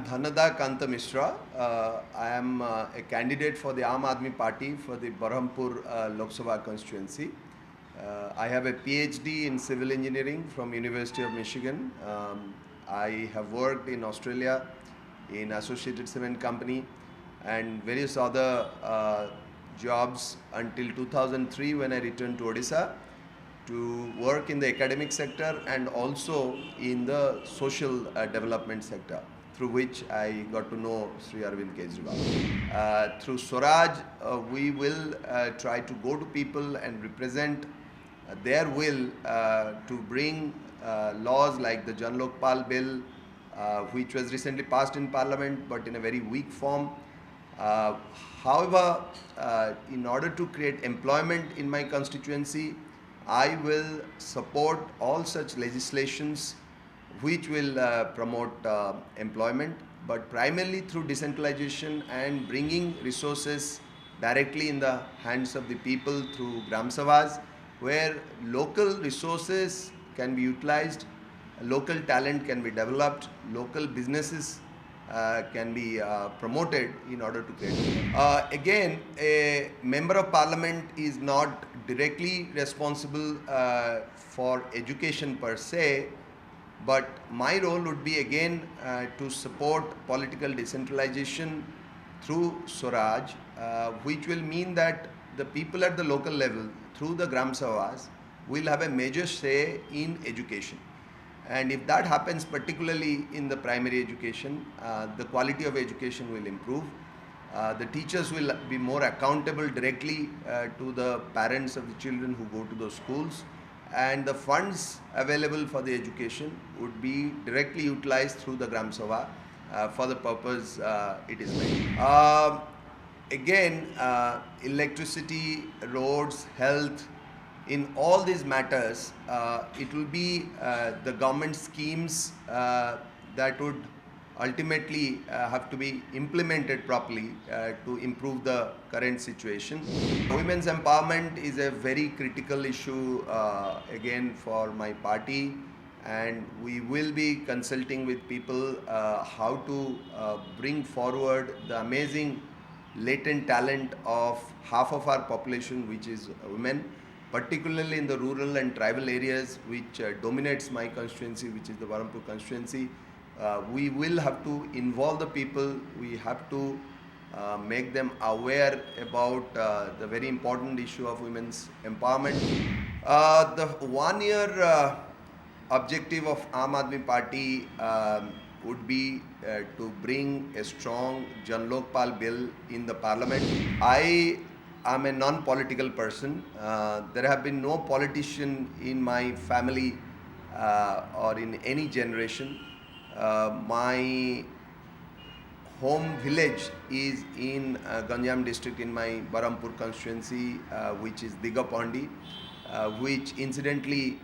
Dhanada Kanta Mishra. I am a candidate for the Aam Aadmi Party for the Berhampur Lok Sabha constituency. I have a PhD in civil engineering from University of Michigan. I have worked in Australia in Associated Cement Company and various other jobs until 2003 when I returned to Odisha to work in the academic sector and also in the social development sector, through which I got to know Sri Arvind Kejriwal. Through Swaraj, we will try to go to people and represent their will to bring laws like the Jan Lokpal bill, which was recently passed in Parliament but in a very weak form. However, in order to create employment in my constituency, I will support all such legislations which will promote employment, but primarily through decentralization and bringing resources directly in the hands of the people through Gram Sabhas, where local resources can be utilized, local talent can be developed, local businesses can be promoted in order to create. Again, a member of parliament is not directly responsible for education per se, but my role would be again to support political decentralization through Swaraj, which will mean that the people at the local level through the Gram Sabhas will have a major say in education. And if that happens, particularly in the primary education, the quality of education will improve. The teachers will be more accountable directly to the parents of the children who go to those schools, and the funds available for the education would be directly utilized through the Gram Sabha for the purpose it is made. Again, electricity, roads, health, in all these matters, it will be the government schemes that would ultimately have to be implemented properly to improve the current situation. Women's empowerment is a very critical issue again for my party, and we will be consulting with people how to bring forward the amazing latent talent of half of our population, which is women, particularly in the rural and tribal areas, which dominates my constituency, which is the Berhampur constituency. We will have to involve the people. We have to make them aware about the very important issue of women's empowerment. The 1 year objective of Aam Aadmi Party would be to bring a strong Jan Lokpal bill in the parliament. I'm a non-political person. There have been no politician in my family or in any generation. My home village is in Ganjam district in my Berhampur constituency, which is Digapandi, which incidentally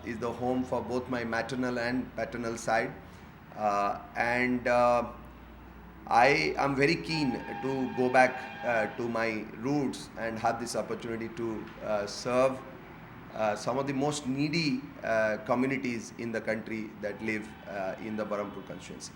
is the home for both my maternal and paternal side. I am very keen to go back to my roots and have this opportunity to serve some of the most needy communities in the country that live in the Berhampur constituency.